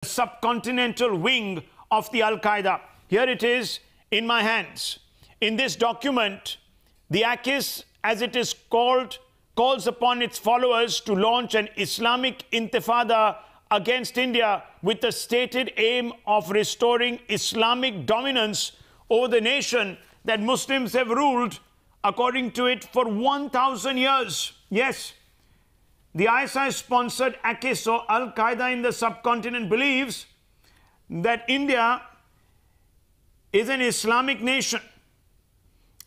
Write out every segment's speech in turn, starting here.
subcontinental wing of the Al-Qaeda. Here it is in my hands. In this document, the AQIS, as it is called, calls upon its followers to launch an Islamic intifada against India with the stated aim of restoring Islamic dominance over the nation that Muslims have ruled, according to it, for 1,000 years. Yes, the ISI-sponsored AQIS, or Al-Qaeda in the subcontinent, believes that India is an Islamic nation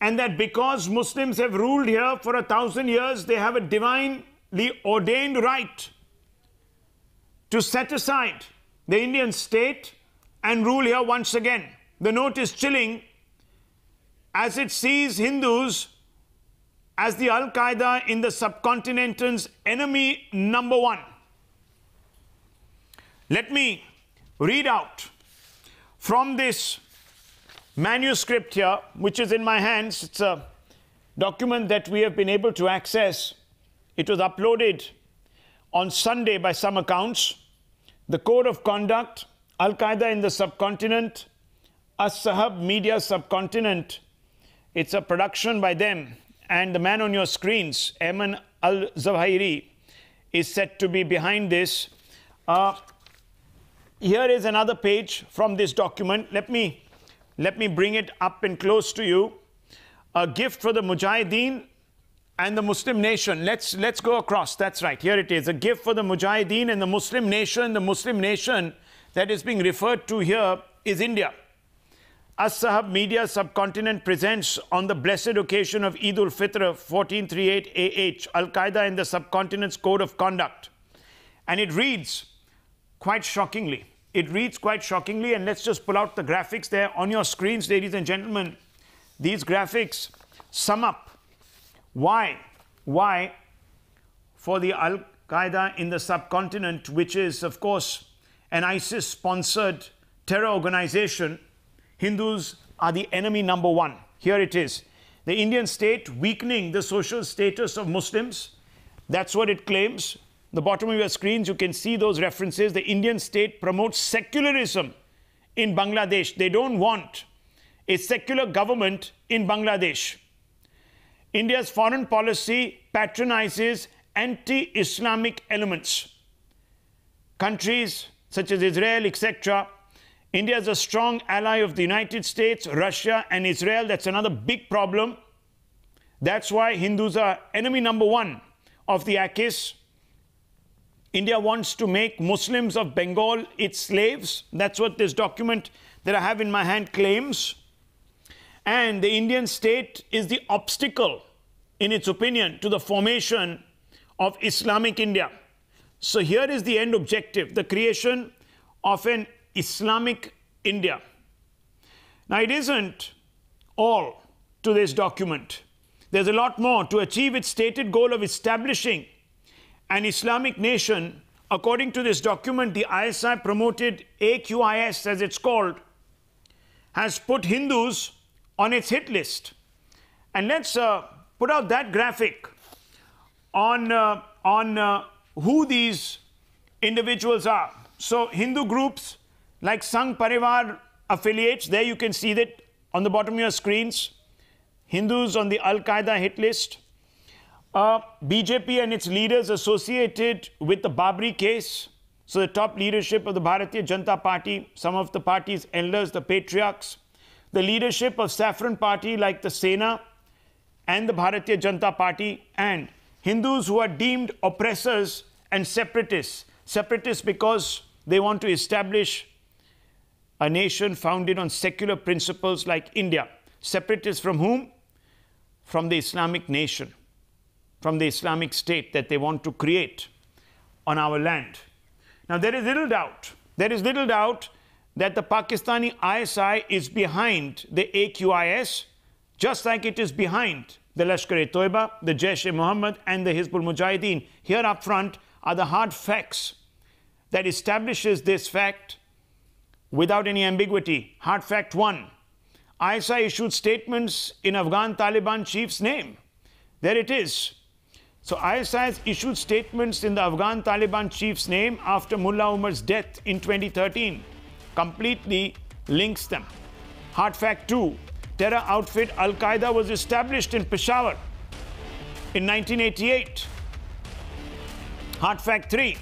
and that because Muslims have ruled here for 1,000 years, they have a divinely ordained right to set aside the Indian state and rule here once again. The note is chilling as it sees Hindus as the Al-Qaeda in the subcontinent's enemy number one. Let me read out from this manuscript here, which is in my hands. It's a document that we have been able to access. It was uploaded on Sunday by some accounts. The Code of Conduct, Al-Qaeda in the Subcontinent, As-Sahab Media Subcontinent. It's a production by them. And the man on your screens, Ayman Al-Zawahiri, is said to be behind this. Here is another page from this document. Let me bring it up and close to you. A gift for the Mujahideen and the Muslim nation. Let's go across. That's right. Here it is. A gift for the Mujahideen and the Muslim nation. The Muslim nation that is being referred to here is India. As-Sahab Media Subcontinent presents, on the blessed occasion of Eid al-Fitr 1438 AH, Al-Qaeda in the Subcontinent's Code of Conduct. And it reads quite shockingly. It reads quite shockingly, and let's just pull out the graphics there on your screens, ladies and gentlemen. These graphics sum up why for the Al-Qaeda in the subcontinent, which is, of course, an ISIS-sponsored terror organization, Hindus are the enemy number one. Here it is. The Indian state weakening the social status of Muslims. That's what it claims. The bottom of your screens, you can see those references. The Indian state promotes secularism in Bangladesh. They don't want a secular government in Bangladesh. India's foreign policy patronizes anti-Islamic elements. Countries such as Israel, etc. India is a strong ally of the United States, Russia, and Israel. That's another big problem. That's why Hindus are enemy number one of the AQIS. India wants to make Muslims of Bengal its slaves. That's what this document that I have in my hand claims. And the Indian state is the obstacle, in its opinion, to the formation of Islamic India. So here is the end objective, the creation of an Islamic India. Now, it isn't all to this document. There's a lot more. To achieve its stated goal of establishing an Islamic nation, according to this document, the ISI promoted AQIS, as it's called, has put Hindus on its hit list. And let's put out that graphic on who these individuals are. So Hindu groups like Sangh Parivar affiliates, there you can see that on the bottom of your screens, Hindus on the Al-Qaeda hit list. BJP and its leaders associated with the Babri case. So the top leadership of the Bharatiya Janata Party, some of the party's elders, the patriarchs, the leadership of Saffron Party like the Sena and the Bharatiya Janata Party, and Hindus who are deemed oppressors and separatists. Separatists because they want to establish a nation founded on secular principles like India. Separatists from whom? From the Islamic nation, from the Islamic state that they want to create on our land. Now, there is little doubt that the Pakistani ISI is behind the AQIS, just like it is behind the Lashkar-e-Toiba, the Jaish-e-Mohammed, and the Hizbul Mujahideen. Here up front are the hard facts that establishes this fact without any ambiguity. Hard fact one, ISI issued statements in Afghan Taliban chief's name. There it is. So ISI has issued statements in the Afghan Taliban chief's name after Mullah Umar's death in 2013. Completely links them. Hard fact 2. Terror outfit Al-Qaeda was established in Peshawar in 1988. Hard fact 3.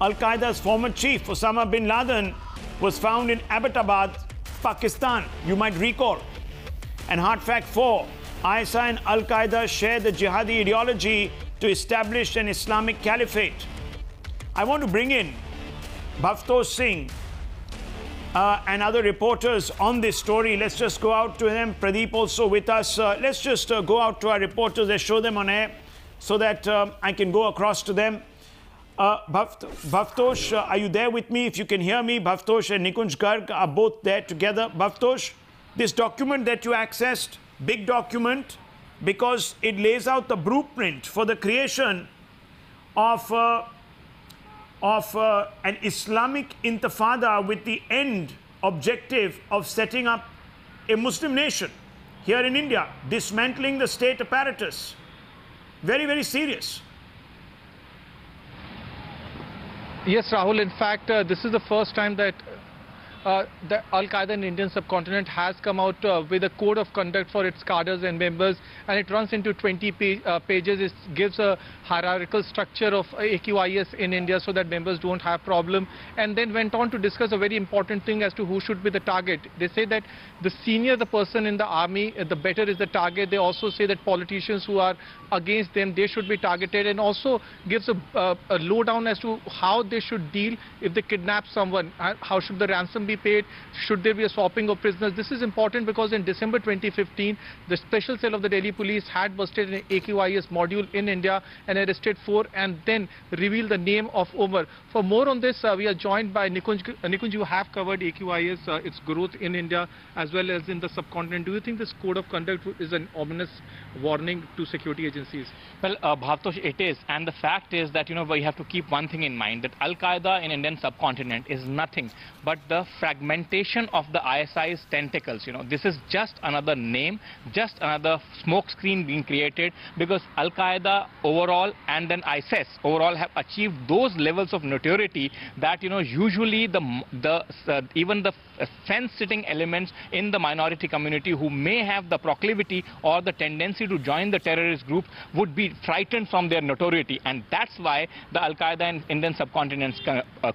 Al-Qaeda's former chief, Osama bin Laden, was found in Abbottabad, Pakistan, you might recall. And hard fact 4. ISI and Al-Qaeda share the Jihadi ideology to establish an Islamic caliphate. I want to bring in Bhavtosh Singh and other reporters on this story. Let's just go out to them. Pradeep also with us. Let's just go out to our reporters. Let's show them on air so that I can go across to them. Bhavtosh, are you there with me? If you can hear me, Bhavtosh and Nikunj Garg are both there together. Bhavtosh, this document that you accessed, big document, because it lays out the blueprint for the creation of an Islamic intifada with the end objective of setting up a Muslim nation here in India, dismantling the state apparatus. Very, very serious. Yes, Rahul. In fact, this is the first time that the Al-Qaeda in the Indian subcontinent has come out with a code of conduct for its cadres and members, and it runs into 20 pages. It gives a hierarchical structure of AQIS in India so that members don't have problem, and then went on to discuss a very important thing as to who should be the target. They say that the senior the person in the army, the better is the target. They also say that politicians who are against them, they should be targeted, and also gives a lowdown as to how they should deal if they kidnap someone. How should the ransom be paid? Should there be a swapping of prisoners? This is important because in December 2015, the special cell of the Delhi police had busted an AQIS module in India and arrested 4 and then revealed the name of Umar. For more on this, we are joined by Nikunj. Nikunj, you have covered AQIS, its growth in India as well as in the subcontinent. Do you think this code of conduct is an ominous warning to security agencies? Well, Bhavtosh, it is. And the fact is that, we have to keep one thing in mind, that Al-Qaeda in Indian subcontinent is nothing but the fragmentation of the ISI's tentacles. This is just another name, just another smokescreen being created, because Al-Qaeda overall and then ISIS overall have achieved those levels of notoriety that, usually even the fence-sitting elements in the minority community who may have the proclivity or the tendency to join the terrorist group would be frightened from their notoriety. And that's why the Al-Qaeda in Indian subcontinent's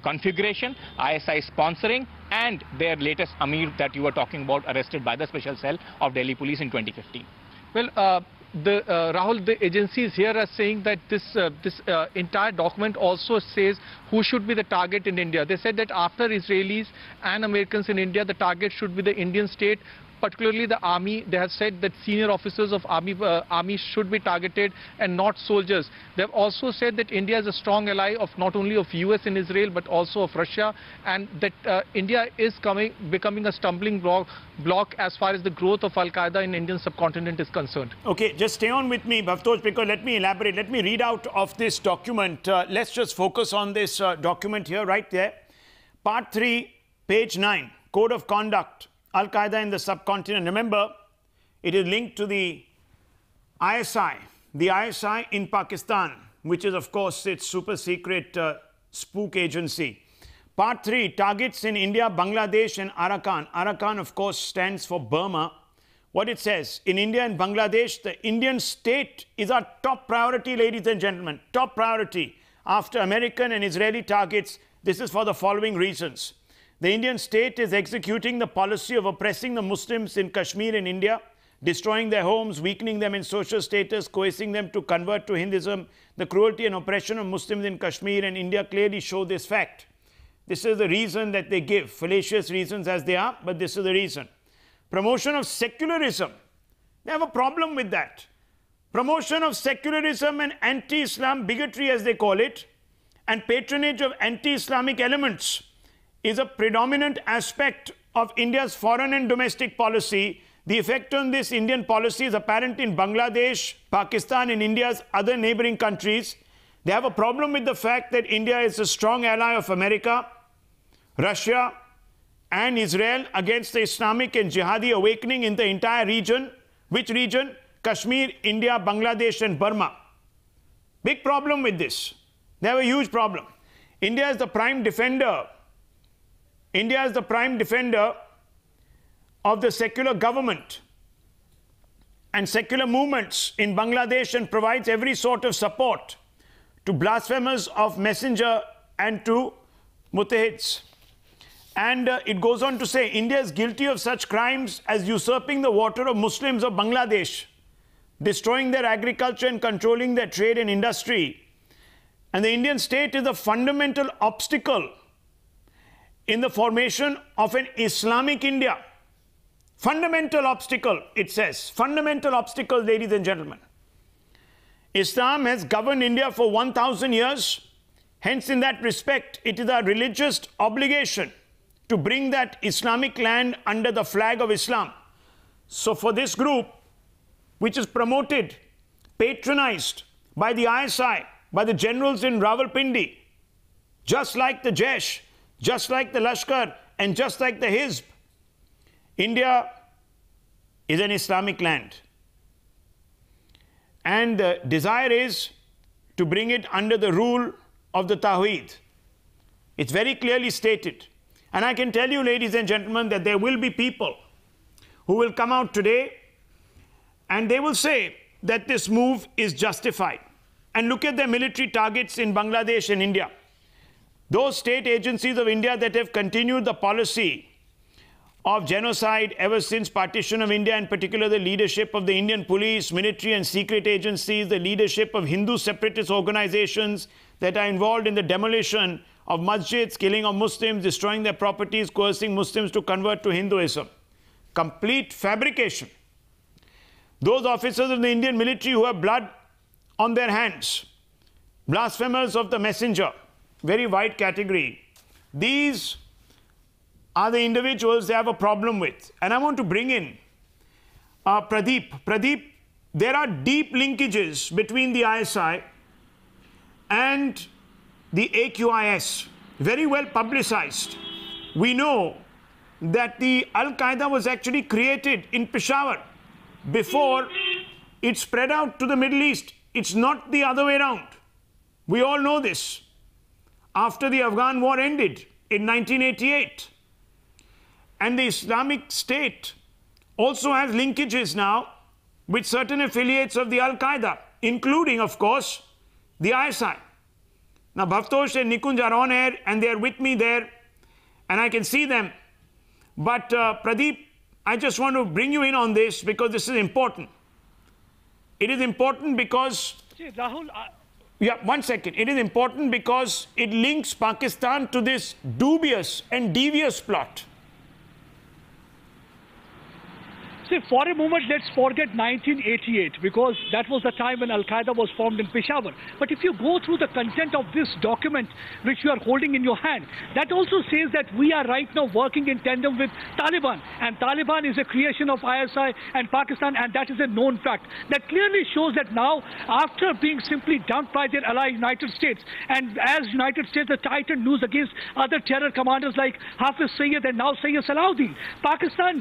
configuration, ISI sponsoring, and their latest Amir that you were talking about, arrested by the special cell of Delhi police in 2015. Well, Rahul, the agencies here are saying that this entire document also says who should be the target in India. They said that after Israelis and Americans in India, the target should be the Indian state, particularly the army. They have said that senior officers of army should be targeted and not soldiers. They have also said that India is a strong ally of not only of US and Israel but also of Russia, and that India is becoming a stumbling block as far as the growth of Al-Qaeda in Indian subcontinent is concerned. Okay, just stay on with me, Bhavtosh, because let me elaborate. Let me read out of this document. Let's just focus on this document here, right there. Part 3, page 9, Code of Conduct. Al-Qaeda in the subcontinent. Remember, it is linked to the ISI in Pakistan, which is, of course, its super secret spook agency. Part 3, targets in India, Bangladesh and Arakan. Arakan, of course, stands for Burma. What it says, in India and Bangladesh, the Indian state is our top priority, ladies and gentlemen, top priority. After American and Israeli targets, this is for the following reasons. The Indian state is executing the policy of oppressing the Muslims in Kashmir in India, destroying their homes, weakening them in social status, coercing them to convert to Hinduism. The cruelty and oppression of Muslims in Kashmir and India clearly show this fact. This is the reason that they give, fallacious reasons as they are, but this is the reason. Promotion of secularism. They have a problem with that. Promotion of secularism and anti-Islam bigotry, as they call it, and patronage of anti-Islamic elements is a predominant aspect of India's foreign and domestic policy. The effect on this Indian policy is apparent in Bangladesh, Pakistan and India's other neighboring countries. They have a problem with the fact that India is a strong ally of America, Russia and Israel against the Islamic and Jihadi awakening in the entire region. Which region? Kashmir, India, Bangladesh and Burma. Big problem with this. They have a huge problem. India is the prime defender. India is the prime defender of the secular government and secular movements in Bangladesh and provides every sort of support to blasphemers of Messenger and to Mutahids. And it goes on to say, India is guilty of such crimes as usurping the water of Muslims of Bangladesh, destroying their agriculture and controlling their trade and industry. And the Indian state is a fundamental obstacle in the formation of an Islamic India. Fundamental obstacle, it says. Fundamental obstacle, ladies and gentlemen. Islam has governed India for 1,000 years. Hence, in that respect, it is our religious obligation to bring that Islamic land under the flag of Islam. So for this group, which is promoted, patronized by the ISI, by the generals in Rawalpindi, just like the Jaish, just like the Lashkar, and just like the Hizb, India is an Islamic land. And the desire is to bring it under the rule of the Tawheed. It's very clearly stated. And I can tell you, ladies and gentlemen, that there will be people who will come out today and they will say that this move is justified. And look at the military targets in Bangladesh and India. Those state agencies of India that have continued the policy of genocide ever since partition of India, in particular the leadership of the Indian police, military and secret agencies, the leadership of Hindu separatist organizations that are involved in the demolition of masjids, killing of Muslims, destroying their properties, coercing Muslims to convert to Hinduism. Complete fabrication. Those officers of the Indian military who have blood on their hands, blasphemers of the messenger, very wide category. These are the individuals they have a problem with. And I want to bring in Pradeep. Pradeep, there are deep linkages between the ISI and the AQIS, very well publicized. We know that the Al-Qaeda was actually created in Peshawar before it spread out to the Middle East. It's not the other way around. We all know this. After the Afghan war ended in 1988, and the Islamic State also has linkages now with certain affiliates of the Al-Qaeda, including, of course, the ISI. Now, Bhavtosh and Nikunj are on air, and they are with me there, and I can see them. But, Pradeep, I just want to bring you in on this because this is important. It is important because... See, Rahul... Yeah, one second. It is important because it links Pakistan to this dubious and devious plot. See, for a moment, let's forget 1988, because that was the time when Al-Qaeda was formed in Peshawar. But if you go through the content of this document, which you are holding in your hand, that also says that we are right now working in tandem with Taliban. And Taliban is a creation of ISI and Pakistan, and that is a known fact. That clearly shows that now, after being simply dumped by their ally United States, and as United States has tightened news against other terror commanders like Hafiz Sayyid and now Sayyid Salahuddin,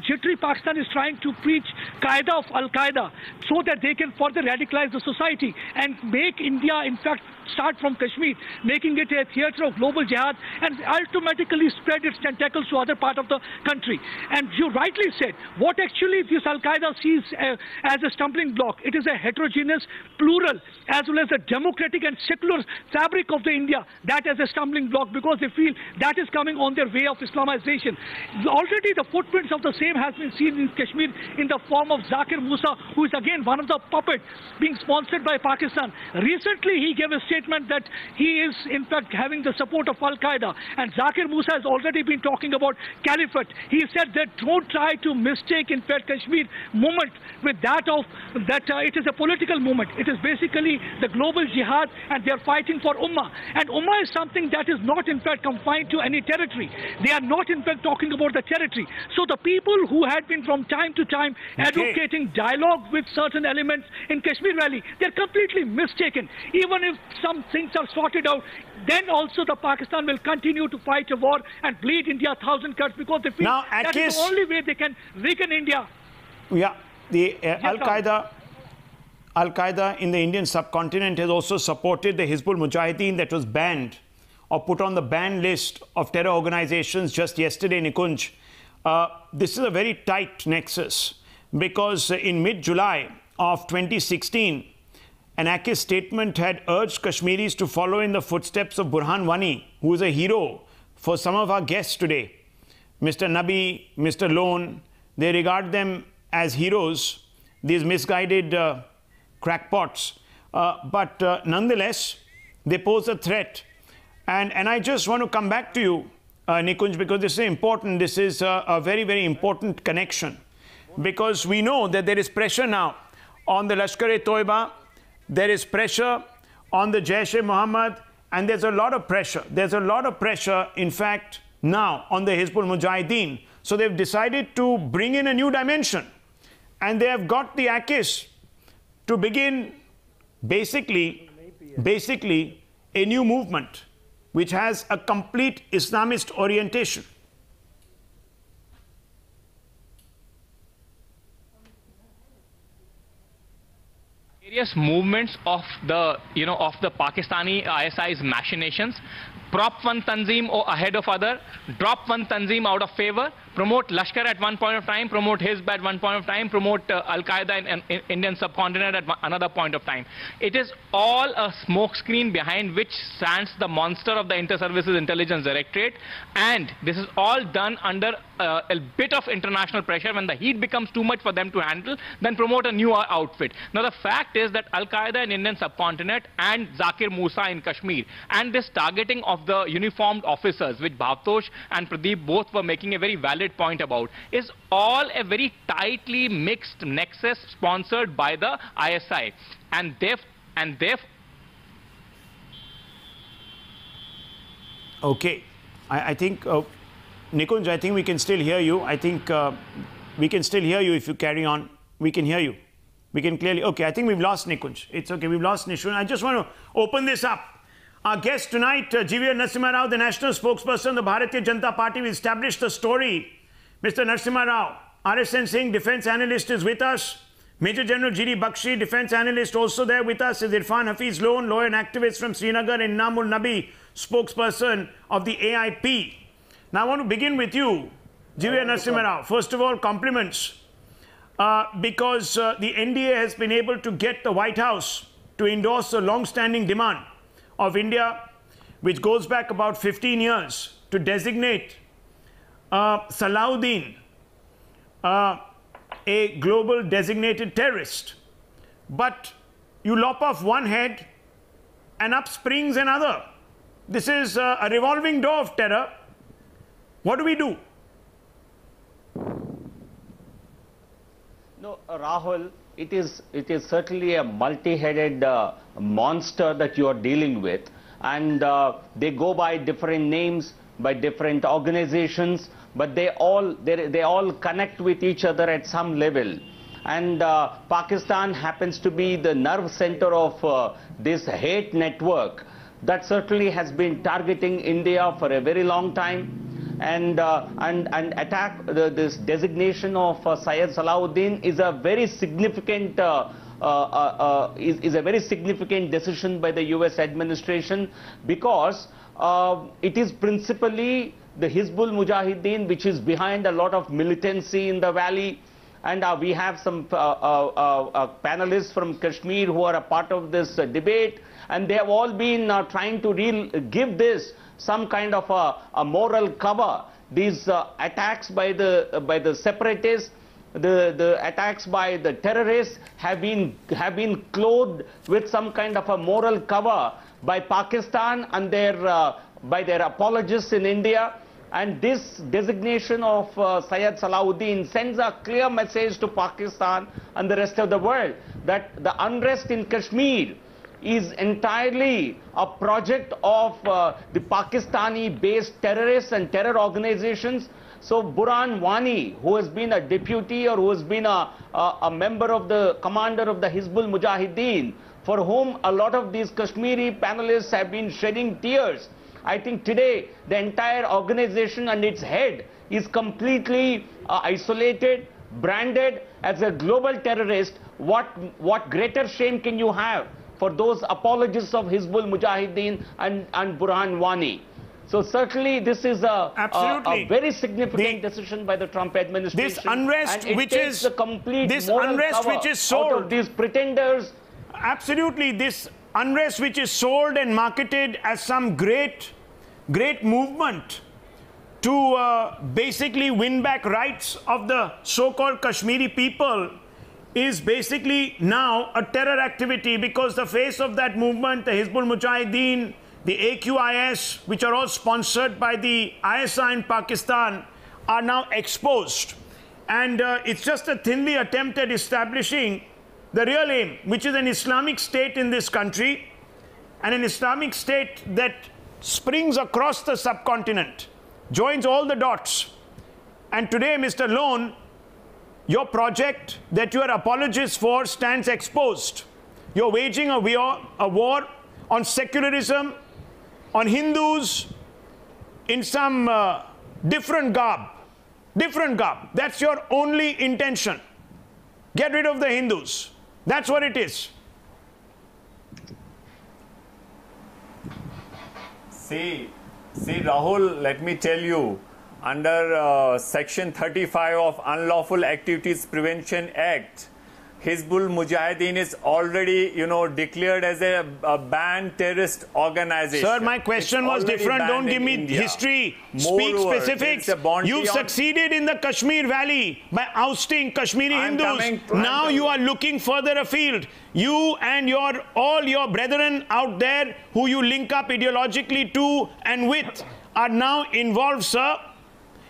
jittery Pakistan is trying to preach Qaeda of Al-Qaeda so that they can further radicalize the society and make India, in fact, start from Kashmir, making it a theater of global jihad and ultimately spread its tentacles to other part of the country. And you rightly said, what actually this Al-Qaeda sees as a stumbling block, it is a heterogeneous, plural, as well as a democratic and secular fabric of the India, that as a stumbling block, because they feel that is coming on their way of Islamization. Already the footprints of the same has been seen in Kashmir in the form of Zakir Musa, who is again one of the puppets being sponsored by Pakistan. Recently, he gave a statement that he is, in fact, having the support of Al-Qaeda. And Zakir Musa has already been talking about caliphate. He said that don't try to mistake, in fact, Kashmir movement with that of that it is a political movement. It is basically the global jihad, and they are fighting for Ummah. And Ummah is something that is not, in fact, confined to any territory. They are not, in fact, talking about the territory. So the people who had been from time to time advocating dialogue with certain elements in Kashmir Valley, they're completely mistaken. Even if some things are sorted out, then also the Pakistan will continue to fight a war and bleed India 1,000 cuts, because they feel now, that is the only way they can weaken India. Yeah, the Al-Qaeda Al-Qaeda in the Indian subcontinent has also supported the Hizbul Mujahideen that was banned or put on the ban list of terror organizations just yesterday, Nikunj. This is a very tight nexus because in mid-July of 2016, an AQIS statement had urged Kashmiris to follow in the footsteps of Burhan Wani, who is a hero for some of our guests today. Mr. Nabi, Mr. Lone, they regard them as heroes, these misguided crackpots. But nonetheless, they pose a threat. And I just want to come back to you, Nikunj, because this is important. This is a very, very important connection. Because we know that there is pressure now on the Lashkar-e-Toiba, there is pressure on the Jaish-e-Mohammed, and there's a lot of pressure. There's a lot of pressure, in fact, now on the Hizbul Mujahideen. So they've decided to bring in a new dimension. And they have got the AQIS to begin basically a new movement which has a complete Islamist orientation. Various movements of the Pakistani ISI's machinations. Prop one Tanzim ahead of other, drop one Tanzim out of favor, promote Lashkar at one point of time, promote Hizb at one point of time, promote Al-Qaeda in Indian subcontinent at another point of time. It is all a smokescreen behind which stands the monster of the Inter-Services Intelligence Directorate, and this is all done under a bit of international pressure. When the heat becomes too much for them to handle, then promote a new outfit. Now the fact is that Al-Qaeda in Indian subcontinent and Zakir Musa in Kashmir, and this targeting of the uniformed officers, which Bhavtosh and Pradeep both were making a very valid point about, is all a very tightly mixed nexus sponsored by the ISI. And Okay, I think, Nikunj, I think we can still hear you. I think we can still hear you if you carry on. We can hear you. We can clearly, okay, I think we've lost Nikunj. It's okay, we've lost Nishun. I just want to open this up. Our guest tonight, GV Narasimha Rao, the national spokesperson of the Bharatiya Janata Party, will establish the story. Mr. Narasimha Rao, RSN Singh, defense analyst, is with us. Major General G.D. Bakshi, defense analyst, also there with us is Irfan Hafiz Lone, lawyer and activist from Srinagar, and Namul Nabi, spokesperson of the AIP. Now I want to begin with you, GV Narasimha Rao. First of all, compliments, because the NDA has been able to get the White House to endorse a long-standing demand of India, which goes back about 15 years, to designate Salahuddin a global designated terrorist. But you lop off one head and up springs another. This is a revolving door of terror. What do we do? No, Rahul, it is certainly a multi-headed monster that you are dealing with, and they go by different names, by different organizations, but they all connect with each other at some level. And Pakistan happens to be the nerve center of this hate network that certainly has been targeting India for a very long time. And this designation of Syed Salahuddin is a very significant decision by the US administration, because it is principally the Hizbul Mujahideen which is behind a lot of militancy in the valley. And we have some panelists from Kashmir who are a part of this debate, and they have all been trying to give this some kind of a moral cover. These attacks by the separatists, the attacks by the terrorists have been clothed with some kind of a moral cover by Pakistan and by their apologists in India. And this designation of Syed Salahuddin sends a clear message to Pakistan and the rest of the world that the unrest in Kashmir is entirely a project of the Pakistani-based terrorists and terror organizations. So Burhan Wani, who has been a deputy or who has been a member of the commander of the Hizbul Mujahideen, for whom a lot of these Kashmiri panelists have been shedding tears, I think today the entire organization and its head is completely isolated, branded as a global terrorist, what greater shame can you have for those apologists of Hizbul Mujahideen and Burhan Wani? So certainly this is a very significant decision by the Trump administration. This unrest, and it which takes is the complete this moral unrest cover which is out sold, of these pretenders. Absolutely, this unrest which is sold and marketed as some great movement to basically win back rights of the so-called Kashmiri people is basically now a terror activity, because the face of that movement, the Hizbul Mujahideen, the AQIS, which are all sponsored by the ISI in Pakistan, are now exposed. And it's just a thinly attempt at establishing the real aim, which is an Islamic state in this country, and an Islamic state that springs across the subcontinent, joins all the dots. And today, Mr. Lone, your project that you are apologists for stands exposed. You're waging a war on secularism, on Hindus, in some different garb. That's your only intention. Get rid of the Hindus. That's what it is. See, Rahul, let me tell you, under Section 35 of Unlawful Activities Prevention Act, Hizbul Mujahideen is already, declared as a banned terrorist organization. Sir, my question was different. Don't give me history. Speak specifics. You've succeeded in the Kashmir Valley by ousting Kashmiri Hindus. Now you are looking further afield. You and all your brethren out there who you link up ideologically to and with are now involved, sir,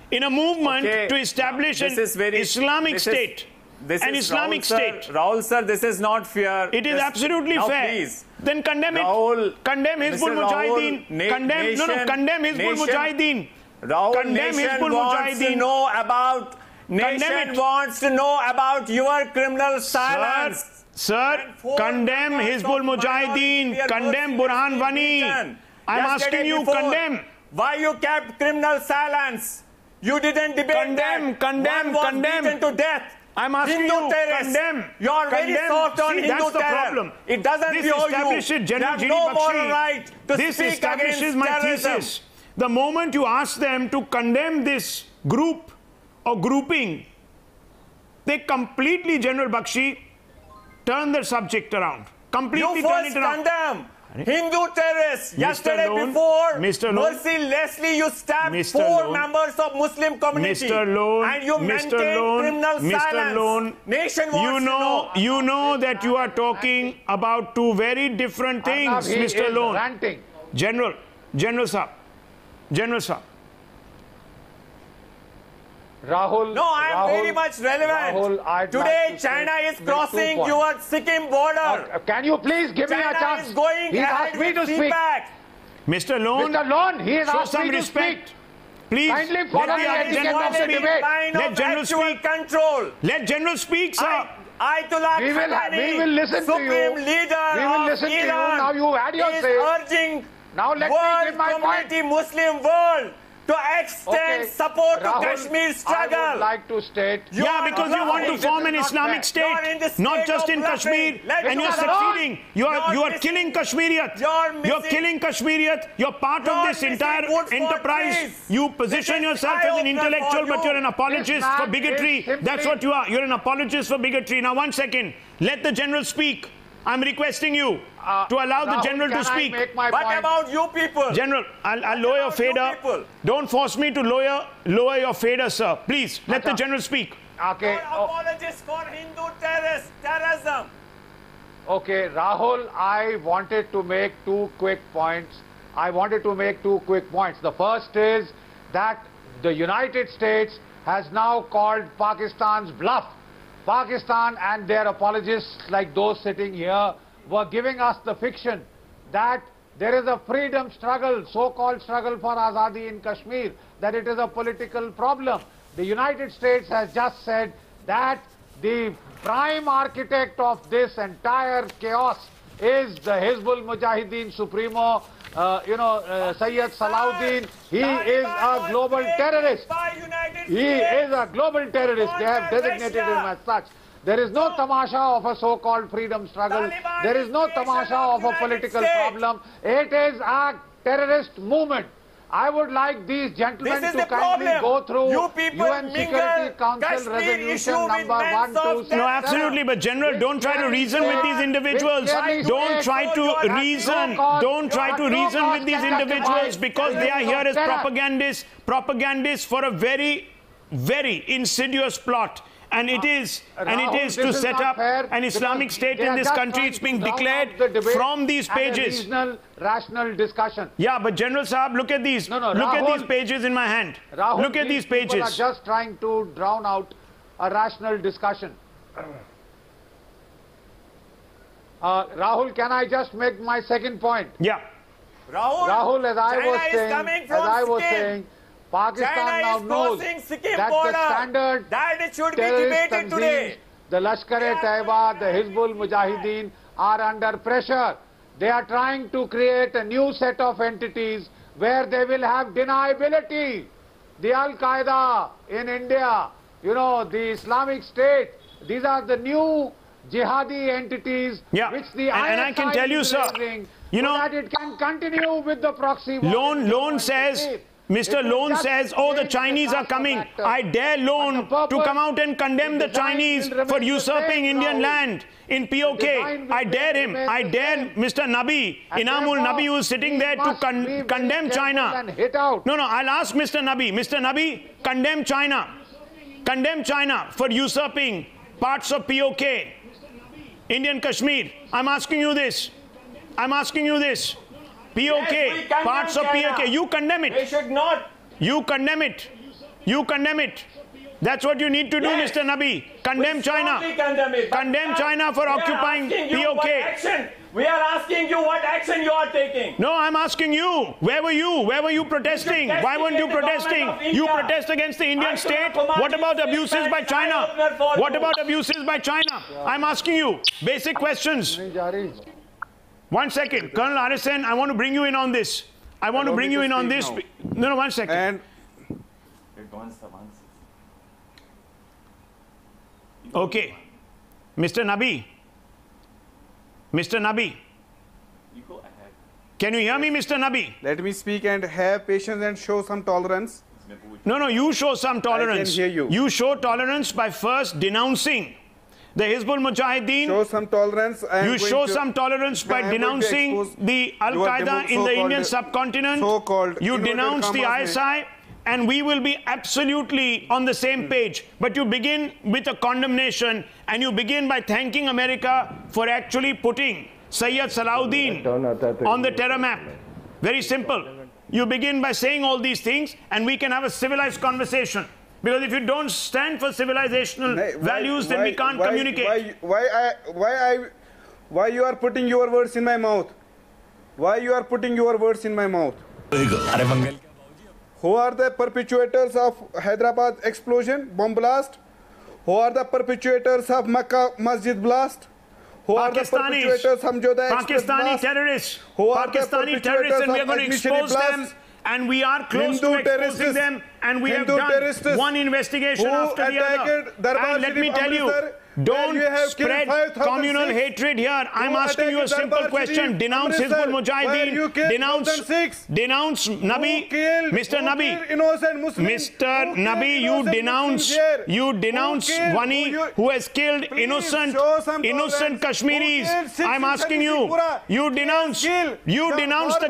in a movement to establish an Islamic state. An Islamic state. Rahul sir, this is not fair. It is absolutely fair. Please. Then condemn Rahul, it. Condemn Hizbul Mujahideen. Condemn Hizbul Mujahideen. Rahul, condemn nation Hizbul wants to Mujahideen. know about. Nation wants to know about your criminal silence. Sir, condemn Hizbul Mujahideen. Condemn Burhan Wani. I'm asking you, condemn. Why you kept criminal silence? You didn't debate that. Condemn. Beaten to death. I'm asking Hindu you, terrorists. condemn. You are very soft on Hindu that's the terror. problem. It doesn't this behoove establishes you. General You have no moral right to this speak establishes against my terrorism. thesis. The moment you ask them to condemn this group or grouping, they completely, General Bakshi, turn the subject around. Completely you turn it around. Condemn Hindu terrorists. Mr. Yesterday Lone, before, Mr. Lone, mercilessly you stabbed Mr. 4 Lone, members of Muslim community. Mr. Lone, and you maintained criminal silence. Lone, Nation wants you know that you are talking about two very different things, Mr. Lone. Ranting. General Sir. Rahul. No, I am very much relevant. Rahul, today, China is crossing your Sikkim border. Can you please give me a chance? China is going He's asked me to speak. Mr. Lone, he has show asked some me to respect. speak. Please, kindly follow let the General speak. Let General speak. Control. Let General speak, sir. Ayatollah we will listen to you. Supreme leader we will listen to you. Now you had your say. Urging now let me give my point. Muslim world to extend support Rahul, to Kashmir struggle. I would like to state. Because you want to form an Islamic state, not just in Kashmir, and you're succeeding. You are killing Kashmiriyat. You're killing Kashmiriyat. You're part of this entire enterprise. You position yourself as an intellectual, but you're an apologist for bigotry. That's what you are. You're an apologist for bigotry. Now, 1 second. Let the General speak. I'm requesting you to allow the General to speak. What about you people? General, I'll lower your fader. Don't force me to lower your fader, sir. Please, let the General speak. Okay. Apologies for Hindu terrorism. Okay, Rahul, I wanted to make 2 quick points. The first is that the United States has now called Pakistan's bluff. Pakistan and their apologists, like those sitting here, were giving us the fiction that there is a freedom struggle, so-called struggle for Azadi in Kashmir, that it is a political problem. The United States has just said that the prime architect of this entire chaos is the Hizbul Mujahideen Supremo, Sayyid Salahuddin. He is a global terrorist. He is a global terrorist. They have designated him as such. There is no tamasha of a so-called freedom struggle. There is no tamasha of a political problem. It is a terrorist movement. I would like these gentlemen to kindly go through UN Security Council resolution number 127. No, absolutely, but General, don't try to reason with these individuals. Don't try to reason. Don't try to reason with these individuals because they are here as propagandists for a very, very insidious plot. And it is to set up an Islamic State in this country. It's being declared from these pages. Rational discussion. Yeah, but General Saab, look at these. Look at these pages in my hand. Rahul, look at these pages. People are just trying to drown out a rational discussion. Rahul, can I just make my second point? Yeah. Rahul, as I was saying, Pakistan now knows that the standard terrorist tanzeem, the Lashkar-e-Taiba, the Hizbul Mujahideen are under pressure. They are trying to create a new set of entities where they will have deniability. The Al-Qaeda in India, you know, the Islamic State, these are the new Jihadi entities which the ISI and I can tell you, sir, you know, so that it can continue with the proxy war. Lone says, Mr. Lone says, oh, the Chinese are coming. I dare Lone to come out and condemn the Chinese for usurping Indian land in POK. I dare him. I dare Mr. Nabi, Inamul Nabi, who is sitting there to condemn China. No, I'll ask Mr. Nabi. Mr. Nabi, condemn China. Condemn China for usurping parts of POK, Indian Kashmir. I'm asking you this. I'm asking you this. POK, parts of POK, you condemn it. They should not. You condemn it. You condemn it. That's what you need to do, Mr. Nabi. Condemn China. Condemn China for occupying POK. We are asking you what action you are taking. No, I'm asking you. Where were you? Where were you protesting? Why weren't you protesting? You protest against the Indian state. What about abuses by China? What about abuses by China? I'm asking you basic questions. 1 second. Colonel Arisen, I want to bring you in on this. I want to bring you in on this. No, 1 second. And okay. Mr. Nabi. Mr. Nabi. Can you hear me, Mr. Nabi? let me speak and have patience and show some tolerance. No, you show some tolerance. I can hear you. You show tolerance by first denouncing the Hizbul Mujahideen. Show some tolerance. You show some tolerance by denouncing the Al-Qaeda in the Indian subcontinent. You denounce the ISI, and we will be absolutely on the same page. But you begin with a condemnation, and you begin by thanking America for actually putting Sayyid Salahuddin on the terror map. Very simple. You begin by saying all these things, and we can have a civilized conversation. Because if you don't stand for civilizational values, then we can't communicate. Why you are putting your words in my mouth? Why you are putting your words in my mouth? Who are the perpetrators of Hyderabad explosion, bomb blast? Who are the perpetrators of Makkah Masjid blast? Who are the perpetrators of Samjhoda Express blast? Terrorists. Who are Pakistani terrorists, and we are going to expose them. And we are close to exposing them, and we have done one investigation after the other. And let me tell you, don't spread communal hatred here. I'm asking you a simple question. Denounce Hizbul Mujahideen. Denounce Nabi. Mr. Nabi. Mr. Nabi, you denounce Wani, who has killed innocent Kashmiris. I'm asking you, you denounce the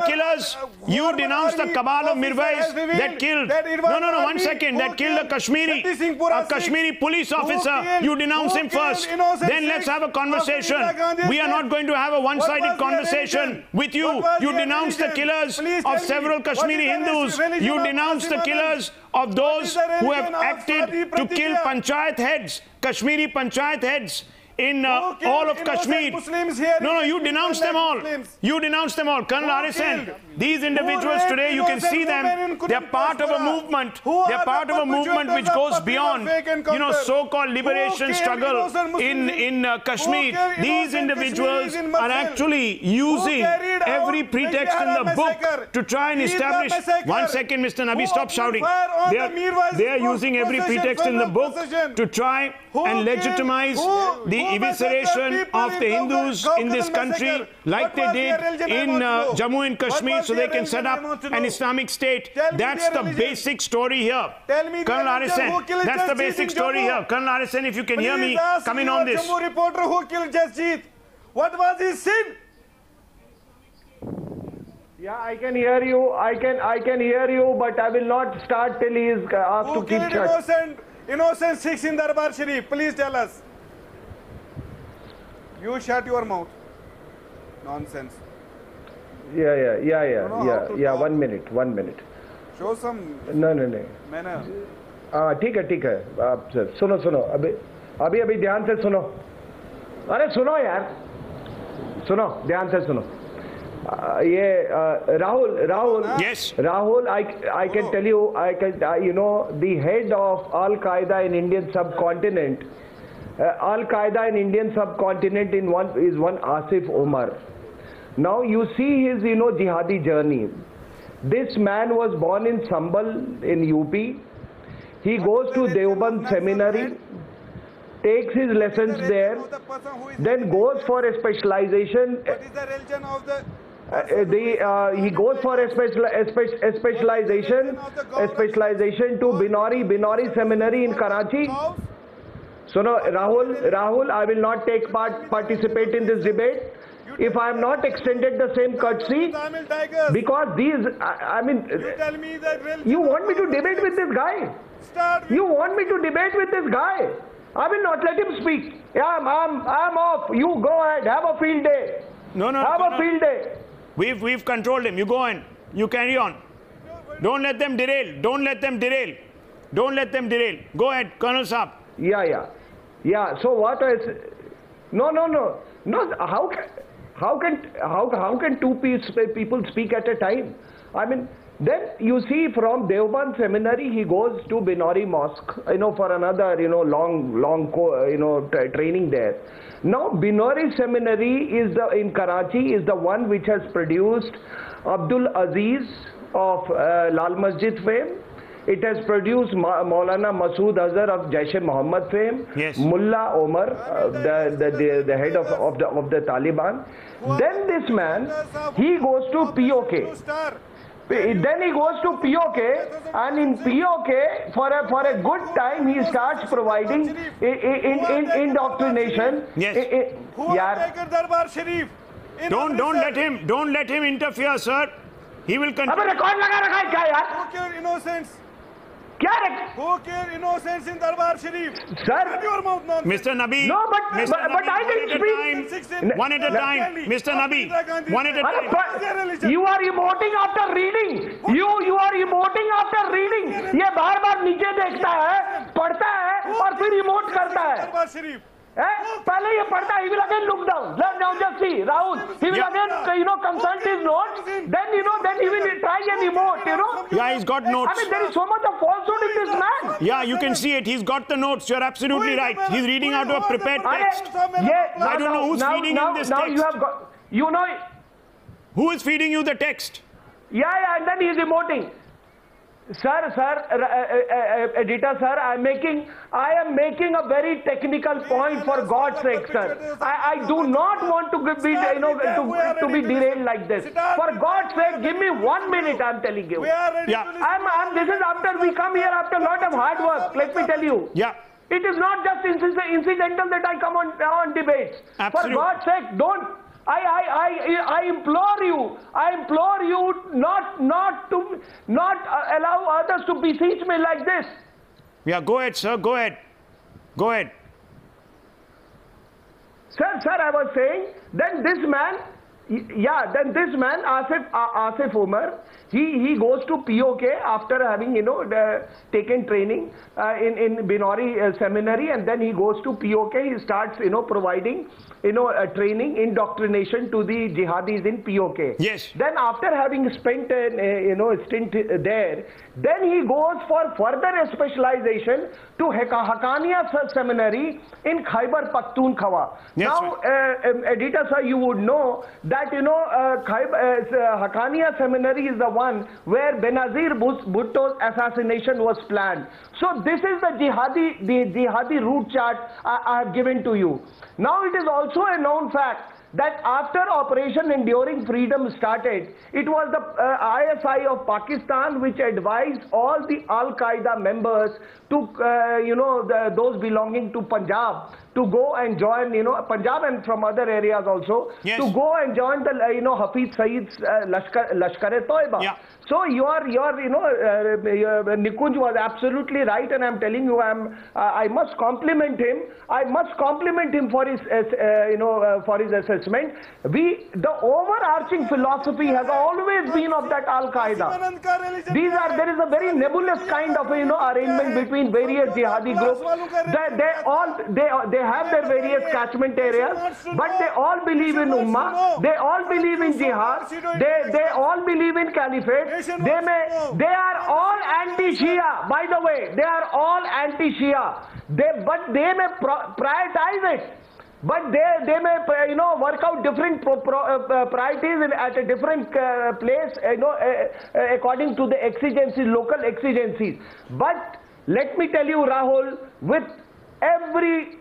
killers. You denounce the cabal of Mirwais that killed, no, 1 second, that killed a Kashmiri police officer. You denounce him first. Then let's have a conversation. We are not going to have a one-sided conversation with you. You denounce the killers of several Kashmiri Hindus. You denounce the killers of those who have acted to kill panchayat heads, Kashmiri panchayat heads in all of Kashmir. Muslims here No, you denounce them all. You denounce them all. Colonel Arisan, these individuals today, you can see them, they're part of a movement. They're part of a movement which goes beyond, so-called liberation struggle in Kashmir. These individuals are actually using every pretext in the book to try and establish. 1 second, Mr. Nabi, stop shouting. They are using every pretext in the book to try and legitimize the evisceration of the Hindus in this country, like they did in Jammu and Kashmir, so they can set up an Islamic state. That's the basic story here. Colonel Arisan, that's the basic story here. Colonel Arisan, if you can hear me, come in on this. Jammu reporter who killed Jasjeet. What was his sin? Yeah, I can hear you. I can hear you, but I will not start till he is asked to keep shut. Innocent Sikhs in Darbar Sharif. Please tell us. You shut your mouth. Nonsense. Yeah. 1 minute. Show some. No. Manner. ठीक है आप सुनो अभी ध्यान से सुनो. अरे सुनो यार, सुनो ध्यान से सुनो. Rahul. Yes. Rahul, I can tell you, the head of Al-Qaeda in Indian subcontinent. Al-Qaeda in Indian subcontinent is one Asif Omar. Now you see his, jihadi journey. This man was born in Sambal in UP. He goes to Deoband seminary, takes his lessons there, then goes for a specialization. What is the religion of the... he goes for a specialization to Binori seminary in Karachi. So no, Rahul, I will not participate in this debate if I am not extended the same courtesy, because these, you want me to debate with this guy? You want me to debate with this guy? I will not let him speak. Yeah, I'm off. You go ahead. Have a field day. No. Have a field day. We've controlled him. You go on. You carry on. Don't let them derail. Don't let them derail. Go ahead, Colonel Saab. Yeah. So what is? No. How can two people speak at a time? I mean, then you see from Deoband seminary he goes to Binori mosque, for another, long training there. Now Binori seminary in Karachi is the one which has produced Abdul Aziz of Lal Masjid fame. It has produced Maulana Masood Azhar of Jaish-e-Mohammed fame. Yes. Mullah Omar, the head of the Taliban. Then this man, he goes to POK. Then he goes to POK, and in POK, for a good time, he starts providing indoctrination. Yes. Don't let him interfere, sir. He will continue. Who killed innocents? Who killed innocents in Darbar Sharif? Sir, your mouth, Mr. Nabi. No, but I didn't speak. One at a time. Mr. Nabi. One at a time. You are emoting after reading. You are emoting after reading. ये बार-बार नीचे देखता है, पढ़ता है और फिर emote करता है. Darbar Sharif. पहले ये पढ़ता, he will again look down. Now just see, Rahul, he will again, consult his notes. Then, then he will try and emote, Yeah, he's got notes. I mean, there is so much of falsehood in this man. Yeah, you can see it. He's got the notes. You're absolutely right. He's reading out of a prepared text. I don't know who's feeding him this text. You have got, Who is feeding you the text? Yeah, and then he's emoting. Sir, editor, sir, I am making a very technical point, for God's sake, sir. I do not want to be, to be derailed like this. For God's sake, give me 1 minute, I'm telling you. This is after we come here after a lot of hard work, let me tell you. Yeah. It is not just incidental that I come on debates. Absolutely. For God's sake, don't. I implore you not allow others to beseech me like this. Yeah, go ahead, sir. Go ahead. Sir, I was saying, then this man, Asif Omar, He goes to POK after having, taken training in Binori seminary, and then he goes to POK. He starts, providing, training, indoctrination to the jihadis in POK. Yes. Then after having spent a stint there, then he goes for further specialization to Haqqaniya Seminary in Khyber Pakhtunkhwa. Yes, now, editor sir, you would know that Haqqaniya Seminary is the one where Benazir Bhutto's assassination was planned. So this is the jihadi route chart I have given to you. Now it is also a known fact that after Operation Enduring Freedom started, it was the ISI of Pakistan which advised all the Al-Qaeda members to, those belonging to Punjab, to go and join, Punjab and from other areas also, yes, to go and join the, Hafiz Saeed's Lashkar-e-Toiba. Yeah. So your Nikunj was absolutely right, and I'm telling you, I must compliment him. I must compliment him for his, for his assessment. The overarching philosophy has always been of that Al-Qaeda. There is a very nebulous kind of, arrangement between various jihadi groups. They have their various catchment areas, but they all believe in Ummah. They all believe in jihad. They all believe in caliphate. They are all anti-Shia, by the way. They are all anti-Shia. But they may prioritize it. But they may, work out different priorities at a different place, according to the exigencies, local exigencies. But let me tell you, Rahul, with every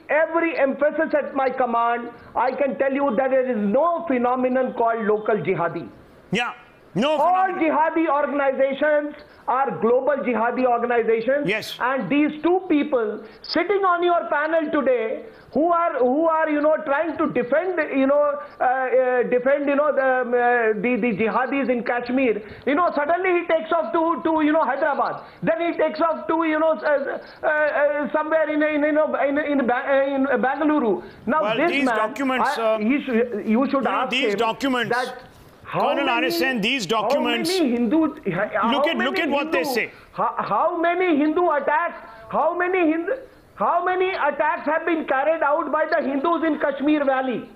emphasis at my command, I can tell you that there is no phenomenon called local jihadi. Yeah. No. All jihadi organizations are global jihadi organizations. Yes. And these two people sitting on your panel today, who are trying to defend the jihadis in Kashmir, suddenly he takes off to Hyderabad, then he takes off to somewhere in Bangalore. Now well, this these man, documents, you should ask these him documents. That Colonel RSN, these documents, look at what they say. How many Hindu attacks, how many attacks have been carried out by the Hindus in Kashmir Valley?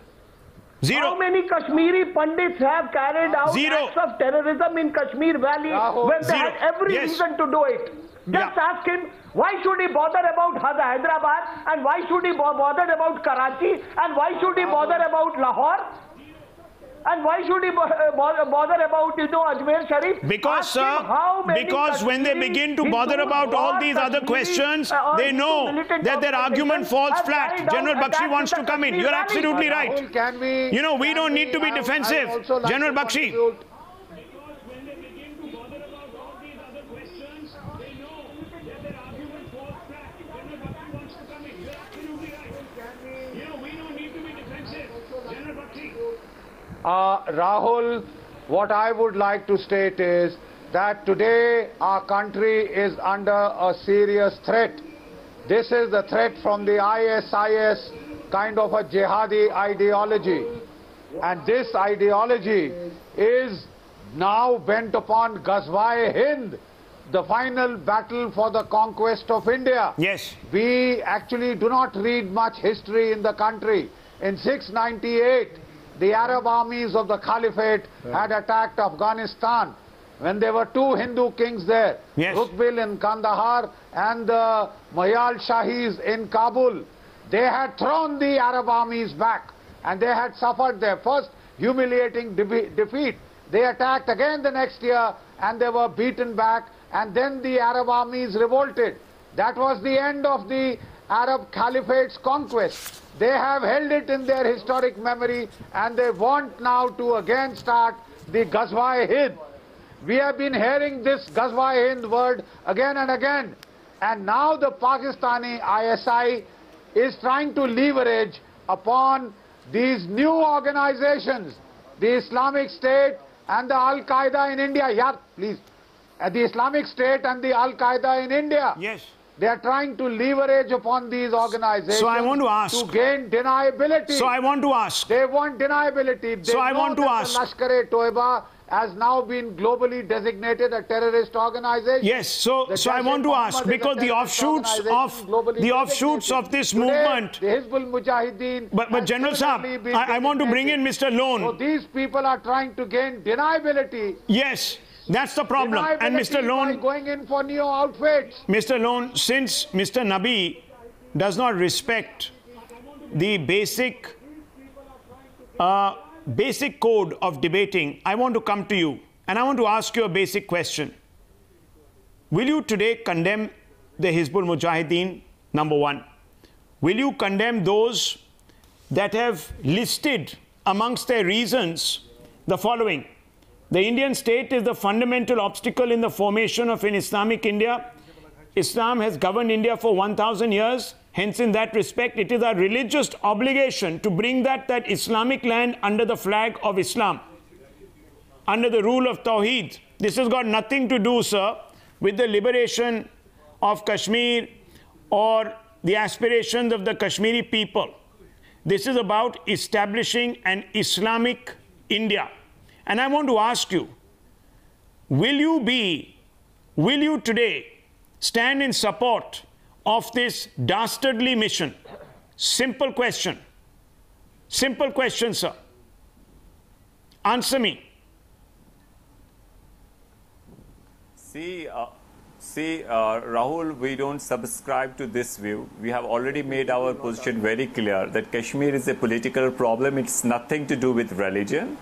Zero. How many Kashmiri Pandits have carried out Zero. acts of terrorism in Kashmir Valley when they had every reason to do it? Just ask him, why should he bother about Hyderabad, and why should he bother about Karachi, and why should he bother about Lahore? And why should he bother about, Ajmer Sharif? Because, because when they begin to bother about all these other questions, they know that their argument falls flat. General Bakshi wants to come in. You're absolutely right. We don't need to be defensive. General Bakshi. Rahul, what I would like to state is that today our country is under a serious threat. This is the threat from the ISIS kind of a jihadi ideology. And this ideology is now bent upon Ghazwa-e-Hind, the final battle for the conquest of India. Yes. We actually do not read much history in the country. In 698, the Arab armies of the Caliphate had attacked Afghanistan when there were two Hindu kings there, yes, Rukbil in Kandahar and the Mayal Shahis in Kabul. They had thrown the Arab armies back and they had suffered their first humiliating defeat. They attacked again the next year and they were beaten back, and then the Arab armies revolted. That was the end of the Arab Caliphate's conquest. They have held it in their historic memory, and they want now to again start the Ghazwa-e-Hind. We have been hearing this Ghazwa-e-Hind word again and again, and now the Pakistani ISI is trying to leverage upon these new organizations, the Islamic State and the Al-Qaeda in India. Yeah, please. The Islamic State and the Al-Qaeda in India. Yes. They are trying to leverage upon these organizations so I want to ask, to gain deniability. So I want to ask. They want deniability. They so I want to ask. Lashkar-e-Toiba has now been globally designated a terrorist organization. Yes, so I want to ask, because the offshoots of this movement. The Hizbul Mujahideen. But General Saab, I want to bring in Mr. Lone. So these people are trying to gain deniability. Yes, that's the problem. And Mr. Lone, going in for neo outfits. Mr. Lone, since Mr. Nabi does not respect the basic code of debating, I want to come to you and I want to ask you a basic question. Will you today condemn the Hizbul Mujahideen, number one? Will you condemn those that have listed amongst their reasons the following? The Indian state is the fundamental obstacle in the formation of an Islamic India. Islam has governed India for 1,000 years. Hence, in that respect, it is our religious obligation to bring that Islamic land under the flag of Islam, under the rule of Tawheed. This has got nothing to do, sir, with the liberation of Kashmir or the aspirations of the Kashmiri people. This is about establishing an Islamic India. And I want to ask you, will you today stand in support of this dastardly mission? Simple question. Simple question, sir. Answer me. See, Rahul, we don't subscribe to this view. We have already made our position very clear that Kashmir is a political problem. It's nothing to do with religion.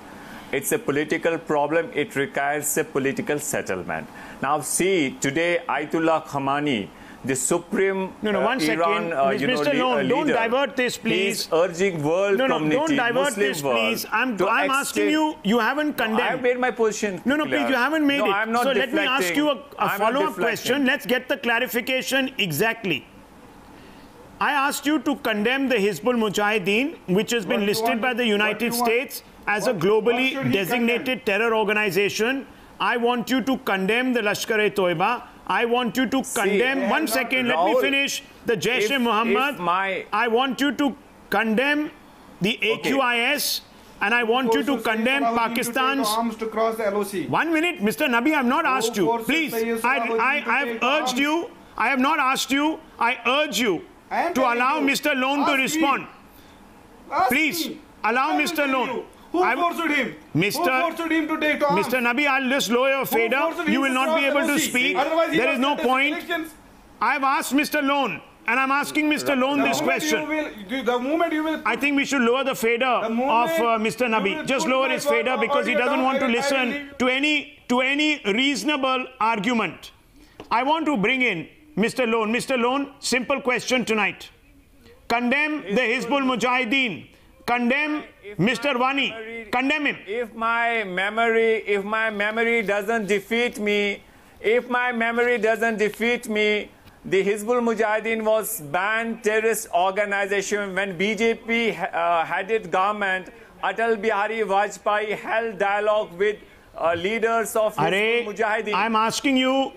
It's a political problem. It requires a political settlement. Now, see, today, Ayatollah Khamenei, the supreme one second. Iran Mr. Lone, don't leader, divert this, please. He's urging world community, don't divert Muslim this, world, please. I'm asking you, you haven't condemned. I've made my position clear. Please, you haven't made it. I'm not so deflecting. Let me ask you a follow-up question. Let's get the clarification exactly. I asked you to condemn the Hizbul Mujahideen, which has been listed by the United States as a globally designated terror organization. I want you to condemn the Lashkar-e-Toiba. I want you to condemn, one second, let me finish, the Jaish-e-Mohammed. I want you to condemn the AQIS, and I want you to condemn Pakistan's... arms to cross the LOC. 1 minute, Mr. Nabi, I have not asked you. Please, I have urged you. I have not asked you. I urge you to allow Mr. Lone to respond. Please, allow Mr. Lone. Who forced him? Who forced him to take arms? Mr. Nabi, I'll just lower your fader. You will not be able to speak. There is no point. I've asked Mr. Lone, and I'm asking Mr. Lone this question. The moment you will... I think we should lower the fader of Mr. Nabi. Just lower his fader because he doesn't want to listen to any reasonable argument. I want to bring in Mr. Lone. Mr. Lone, simple question tonight. Condemn the Hizbul Mujahideen. Condemn Mr. Wani. Condemn him. If my memory doesn't defeat me, the Hizbul Mujahideen was banned terrorist organization when BJP headed government. Atal Bihari Vajpayee held dialogue with leaders of Hizbul Mujahideen. I'm asking you,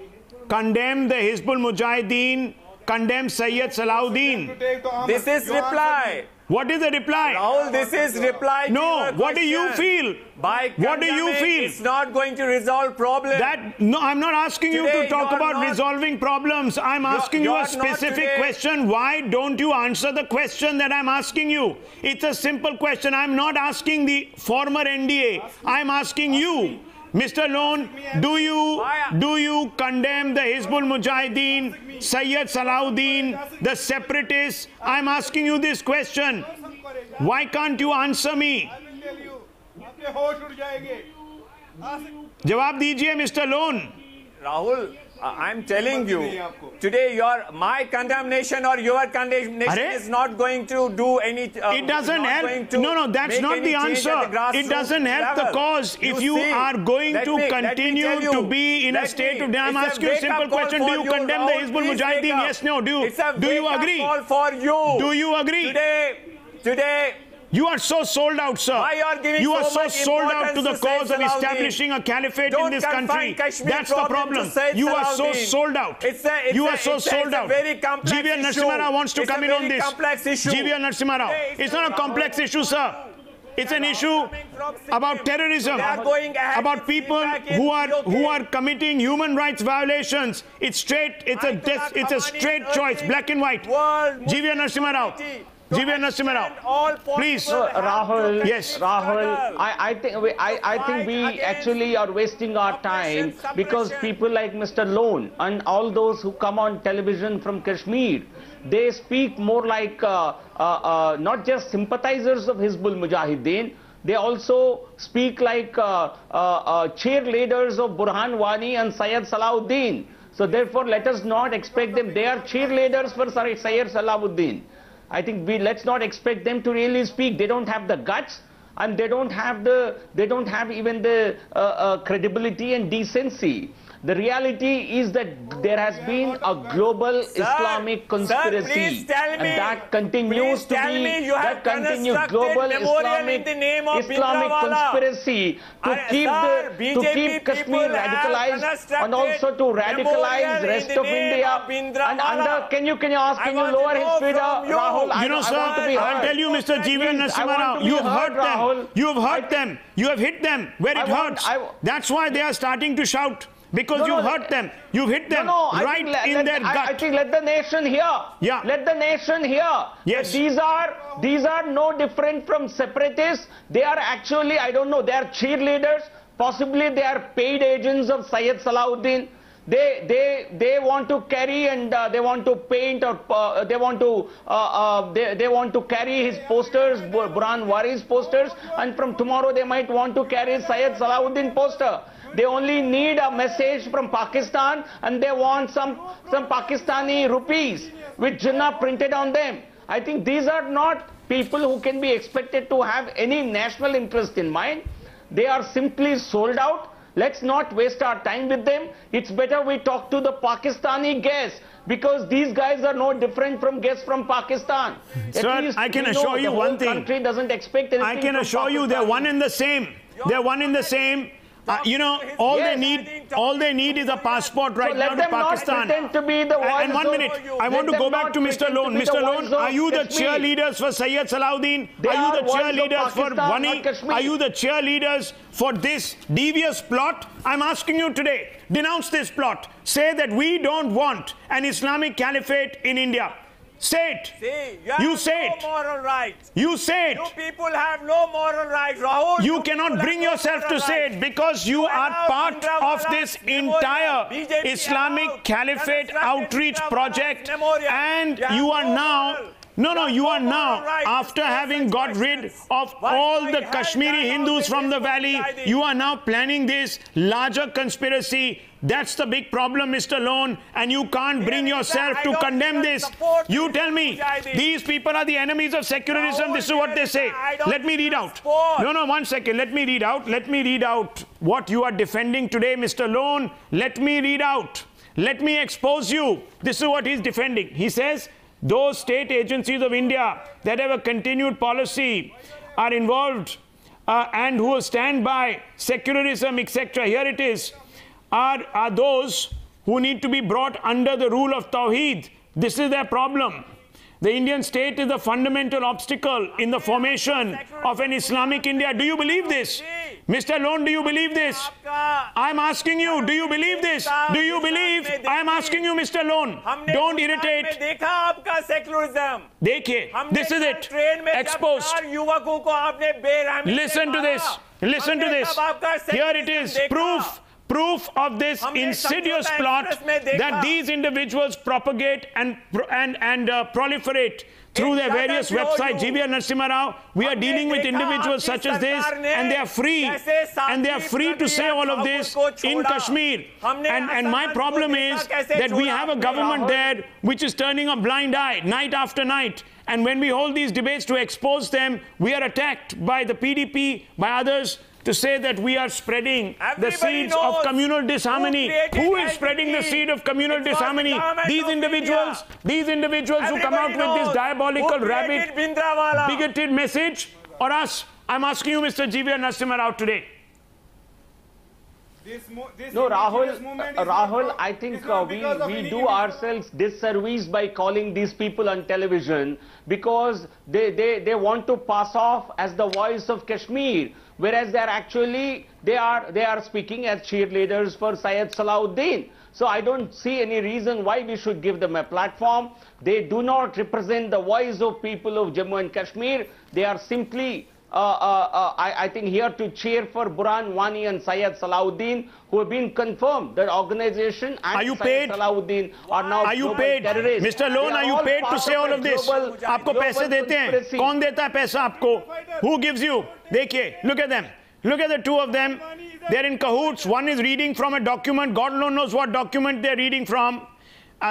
condemn the Hizbul Mujahideen, condemn Sayyid Salahuddin. This is reply. What is the reply? Rahul, this is reply to your what do you feel? What do you feel? It's not going to resolve problems. No, I'm not asking you to talk about resolving problems. I'm asking you a specific question. Why don't you answer the question that I'm asking you? It's a simple question. I'm not asking the former NDA. I'm asking you. Mr. Lone, do you condemn the Hizbul Mujahideen, Sayyid Salahuddin, the separatists? I'm asking you this question. Why can't you answer me? Jawab dijiye, Mr. Lone. Rahul, I'm telling you, today my condemnation or your condemnation is not going to do any... it doesn't help. No, that's not the answer. It doesn't help the cause. If you are going to continue to be in a state of... I'm asking you a simple question. Do you condemn the Hizbul Mujahideen? Yes, no. Do you agree? Do you agree? Today... You are so sold out, sir. You are so sold out to the cause of establishing a caliphate in this country. That's the problem. You are so sold out. You are so sold out. GVL Narasimha Rao wants to come in on this. GVL Narasimha Rao. It's not a complex issue, sir. It's an issue about terrorism, about people who are committing human rights violations. It's straight. It's a straight choice, black and white. G.V. Narasimha Rao. G.V. Narasimha Rao, please. Rahul, yes. Rahul, I think we actually are wasting our time because people like Mr. Lone and all those who come on television from Kashmir, they speak more like not just sympathizers of Hizbul Mujahideen, they also speak like cheerleaders of Burhan Wani and Syed Salahuddin. So therefore, let us not expect them. They are cheerleaders for Syed Salahuddin. I think let's not expect them to really speak. They don't have the guts, and they don't have even the credibility and decency. The reality is that there has been a global Islamic conspiracy, and that continues to be global Islamic conspiracy to keep Kashmir radicalized and also to radicalize rest of India. And can you lower his speed, Rahul? You know, sir, I'll tell you, Mr. G.V. Narasimha Rao, you've hurt them. You've hurt them. You have hit them where it hurts. That's why they are starting to shout. Because you've hurt them. You've hit them right in their gut. I think let the nation hear. Yeah. Let the nation hear. Yes. These are no different from separatists. They are actually, I don't know, they are cheerleaders. Possibly they are paid agents of Syed Salahuddin. They want to carry and they want to paint or they want to carry his posters, Burhan Wari's posters, and from tomorrow they might want to carry Syed Salahuddin poster. They only need a message from Pakistan and they want some Pakistani rupees with Jinnah printed on them. I think these are not people who can be expected to have any national interest in mind. They are simply sold out. Let's not waste our time with them. It's better we talk to the Pakistani guests, because these guys are no different from guests from Pakistan. Sir, I can assure you one thing. The country doesn't expect anything. I can assure you they're one and the same. They're one and the same. You know, all they need is a passport right now to Pakistan. And 1 minute, I want to go back to Mr. Lone. Mr. Lone, are you the cheerleaders for Syed Salahuddin? Are you the cheerleaders for Wani? Are you the cheerleaders for this devious plot? I'm asking you today, denounce this plot. Say that we don't want an Islamic caliphate in India. Say it. See, you say it. No moral rights. You say it. You people have no moral rights, Rahul. You cannot bring yourself to say it because you are part of this entire Islamic Caliphate outreach project, and you are now. No, you are now, after having got rid of all the Kashmiri Hindus from the valley, you are now planning this larger conspiracy. That's the big problem, Mr. Lone, and you can't bring yourself to condemn this. You tell me, these people are the enemies of secularism. This is what they say. Let me read out. No, 1 second. Let me read out. Let me read out what you are defending today, Mr. Lone. Let me read out. Let me expose you. This is what he's defending. He says, those state agencies of India that have a continued policy are involved and who stand by secularism, etc. Here it is. Are those who need to be brought under the rule of Tawheed. This is their problem. The Indian state is the fundamental obstacle in the formation of an Islamic India. Do you believe this? Mr. Lone, do you believe this? I'm asking you, do you believe this? Do you believe? I'm asking you, Mr. Lone. Don't irritate. Dekhiye, this is it. Exposed. Listen to this. Listen to this. Here it is. Proof of this insidious plot that these individuals propagate and proliferate through their various websites. G.V. Narasimha Rao, we are dealing with individuals such as this, and they are free. And they are free to say all of this in Kashmir. And my problem is that we have a government there which is turning a blind eye night after night. And when we hold these debates to expose them, we are attacked by the PDP, by others, to say that we are spreading the seeds of communal disharmony. Who is spreading the seed of communal disharmony? These individuals who come out with this diabolical, rabid, bigoted message, or us? I'm asking you, Mr. G.V. Narasimha Rao, today. No, Rahul, I think we do ourselves disservice by calling these people on television because they want to pass off as the voice of Kashmir, whereas they are speaking as cheerleaders for Syed Salahuddin. So I don't see any reason why we should give them a platform. They do not represent the voice of people of Jammu and Kashmir. They are simply I think here to cheer for Burhan Wani and Syed Salahuddin, who have been confirmed. The organization and Syed Salahuddin are now terrorists. Mr. Lone, are you paid to say all of this? आपको पैसे देते हैं? कौन देता है पैसा आपको? Who gives you? देखिए, look at them. Look at the two of them. They're in cahoots. One is reading from a document. God alone knows what document they're reading from.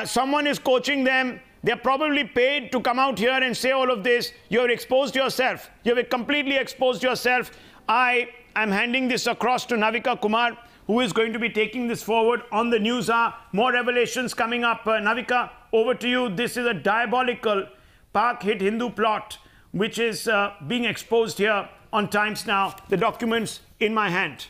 Someone is coaching them. They're probably paid to come out here and say all of this. You've exposed yourself. You've completely exposed yourself. I am handing this across to Navika Kumar, who is going to be taking this forward on the news. More revelations coming up. Navika, over to you. This is a diabolical Pak hit Hindu plot, which is being exposed here on Times Now. The documents in my hand.